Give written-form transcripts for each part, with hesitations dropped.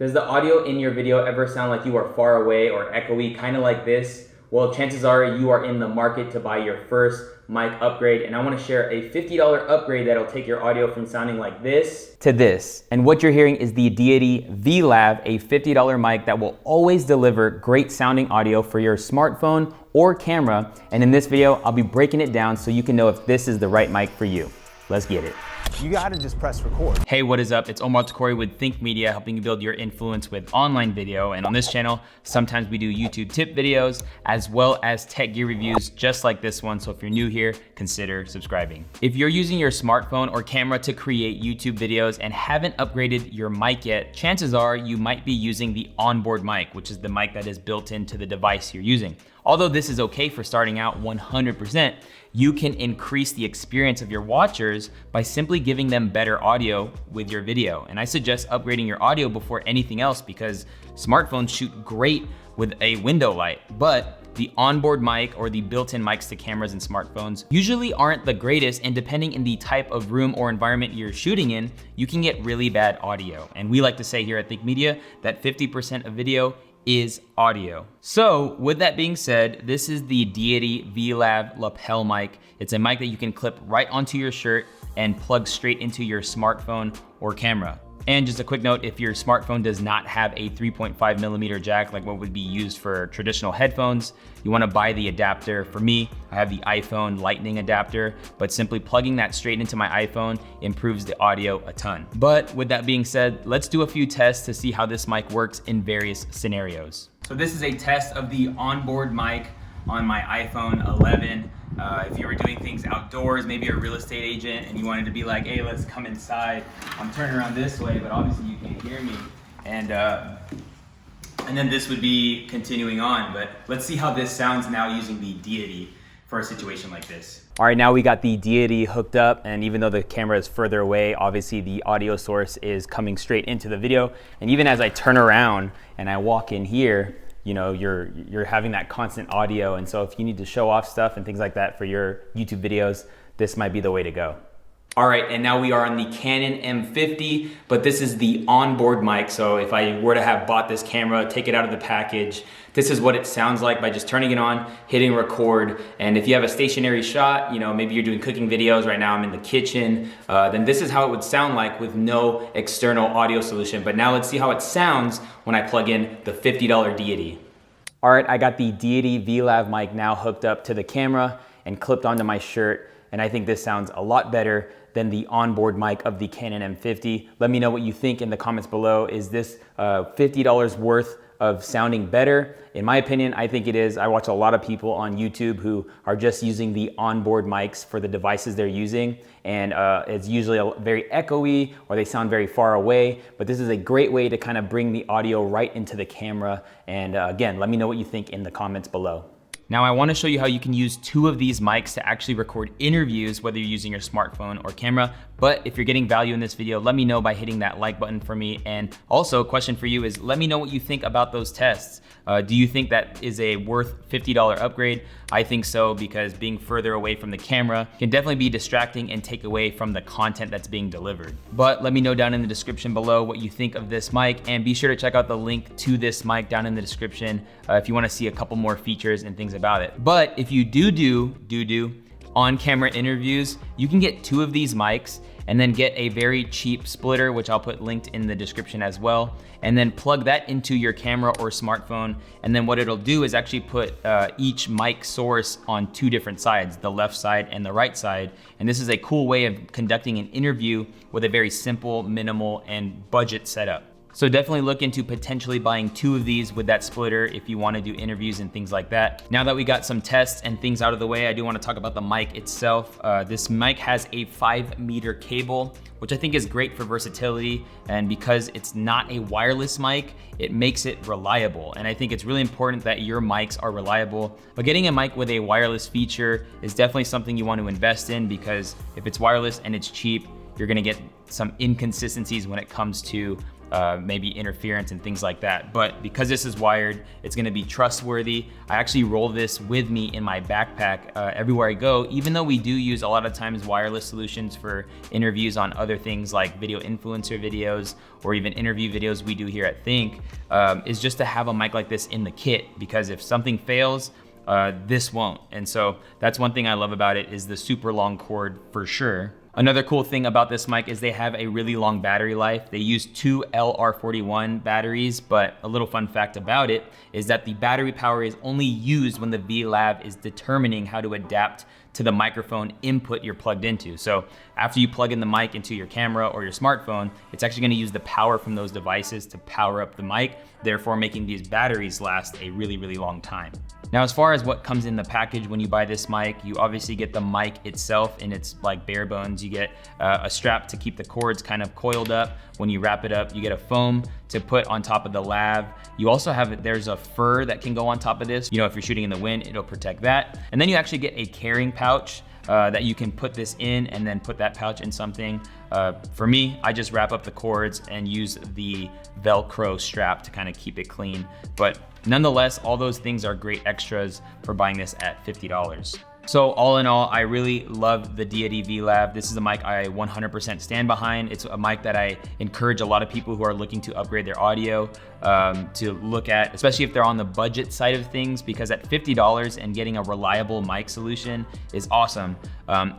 Does the audio in your video ever sound like you are far away or echoey, kind of like this? Well, chances are you are in the market to buy your first mic upgrade, and I want to share a $50 upgrade that'll take your audio from sounding like this to this. And what you're hearing is the Deity V.Lav, a $50 mic that will always deliver great sounding audio for your smartphone or camera. And in this video, I'll be breaking it down so you can know if this is the right mic for you. Let's get it. You gotta just press record. Hey, what is up? It's Omar with Think Media, helping you build your influence with online video. And on this channel, sometimes we do YouTube tip videos, as well as tech gear reviews, just like this one. So if you're new here, consider subscribing. If you're using your smartphone or camera to create YouTube videos and haven't upgraded your mic yet, chances are you might be using the onboard mic, which is the mic that is built into the device you're using. Although this is okay for starting out 100%, you can increase the experience of your watchers by simply giving them better audio with your video. And I suggest upgrading your audio before anything else because smartphones shoot great with a window light, but the onboard mic or the built-in mics to cameras and smartphones usually aren't the greatest, and depending on the type of room or environment you're shooting in, you can get really bad audio. And we like to say here at Think Media that 50% of video is audio. So with that being said, this is the Deity V.Lav lapel mic. It's a mic that you can clip right onto your shirt and plug straight into your smartphone or camera. And just a quick note, if your smartphone does not have a 3.5mm jack, like what would be used for traditional headphones, you wanna buy the adapter. For me, I have the iPhone Lightning adapter, but simply plugging that straight into my iPhone improves the audio a ton. But with that being said, let's do a few tests to see how this mic works in various scenarios. So this is a test of the onboard mic on my iPhone 11. If you were doing things outdoors, maybe you're a real estate agent and you wanted to be like, hey, let's come inside. I'm turning around this way, but obviously you can't hear me. And then this would be continuing on, but let's see how this sounds now using the Deity for a situation like this. All right, now we got the Deity hooked up, and even though the camera is further away, obviously the audio source is coming straight into the video. And even as I turn around and I walk in here, you know, you're having that constant audio. And so if you need to show off stuff and things like that for your YouTube videos, this might be the way to go. All right, and now we are on the Canon M50, but this is the onboard mic. So if I were to have bought this camera, take it out of the package, this is what it sounds like by just turning it on, hitting record. And if you have a stationary shot, you know, maybe you're doing cooking videos, right now I'm in the kitchen, then this is how it would sound like with no external audio solution. But now let's see how it sounds when I plug in the $50 Deity. All right, I got the Deity V.Lav mic now hooked up to the camera and clipped onto my shirt. And I think this sounds a lot better than the onboard mic of the Canon M50. Let me know what you think in the comments below. Is this $50 worth of sounding better? In my opinion, I think it is. I watch a lot of people on YouTube who are just using the onboard mics for the devices they're using, and it's usually very echoey or they sound very far away, but this is a great way to kind of bring the audio right into the camera. And again, let me know what you think in the comments below. Now I wanna show you how you can use two of these mics to actually record interviews, whether you're using your smartphone or camera. But if you're getting value in this video, let me know by hitting that like button for me. And also a question for you is, let me know what you think about those tests. Do you think that is a worth $50 upgrade? I think so, because being further away from the camera can definitely be distracting and take away from the content that's being delivered. But let me know down in the description below what you think of this mic, and be sure to check out the link to this mic down in the description if you wanna see a couple more features and things about it. But if you do on-camera interviews, you can get two of these mics and then get a very cheap splitter, which I'll put linked in the description as well, and then plug that into your camera or smartphone. And then what it'll do is actually put each mic source on two different sides, the left side and the right side. And this is a cool way of conducting an interview with a very simple, minimal, and budget setup. So definitely look into potentially buying two of these with that splitter if you want to do interviews and things like that. Now that we got some tests and things out of the way, I do want to talk about the mic itself. This mic has a 5-meter cable, which I think is great for versatility. And because it's not a wireless mic, it makes it reliable. And I think it's really important that your mics are reliable. But getting a mic with a wireless feature is definitely something you want to invest in, because if it's wireless and it's cheap, you're gonna get some inconsistencies when it comes to maybe interference and things like that. But because this is wired, it's gonna be trustworthy. I actually roll this with me in my backpack everywhere I go, even though we do use a lot of times wireless solutions for interviews on other things like video influencer videos or even interview videos we do here at Think, is just to have a mic like this in the kit, because if something fails, this won't. And so that's one thing I love about it, is the super long cord for sure. Another cool thing about this mic is they have a really long battery life. They use 2 LR41 batteries, but a little fun fact about it is that the battery power is only used when the V.Lav is determining how to adapt to the microphone input you're plugged into. So after you plug in the mic into your camera or your smartphone, it's actually gonna use the power from those devices to power up the mic, therefore making these batteries last a really, really long time. Now, as far as what comes in the package when you buy this mic, you obviously get the mic itself in its like bare bones. You get a strap to keep the cords kind of coiled up. When you wrap it up, you get a foam to put on top of the lav. You also have, there's a fur that can go on top of this. You know, if you're shooting in the wind, it'll protect that. And then you actually get a carrying pouch that you can put this in and then put that pouch in something. For me, I just wrap up the cords and use the Velcro strap to kind of keep it clean. But nonetheless, all those things are great extras for buying this at $50. So all in all, I really love the Deity V.Lav. This is a mic I 100% stand behind. It's a mic that I encourage a lot of people who are looking to upgrade their audio to look at, especially if they're on the budget side of things, because at $50 and getting a reliable mic solution is awesome.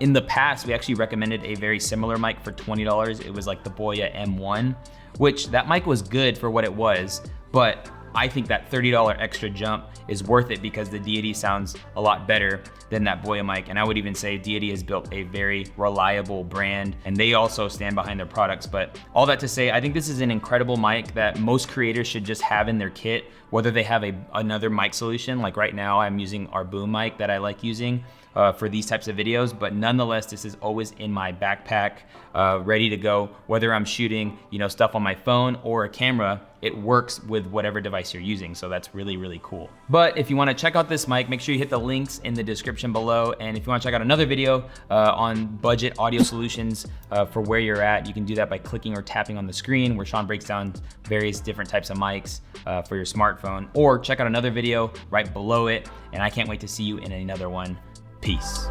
In the past, we actually recommended a very similar mic for $20. It was like the Boya M1, which that mic was good for what it was, but I think that $30 extra jump is worth it because the Deity sounds a lot better than that Boya mic. And I would even say Deity has built a very reliable brand, and they also stand behind their products. But all that to say, I think this is an incredible mic that most creators should just have in their kit, whether they have another mic solution. Like right now, I'm using our boom mic that I like using for these types of videos, but nonetheless, this is always in my backpack, ready to go. Whether I'm shooting, stuff on my phone or a camera, it works with whatever device you're using. So that's really, really cool. But if you wanna check out this mic, make sure you hit the links in the description below. And if you wanna check out another video on budget audio solutions for where you're at, you can do that by clicking or tapping on the screen where Sean breaks down various different types of mics for your smartphone, or check out another video right below it. And I can't wait to see you in another one. Peace.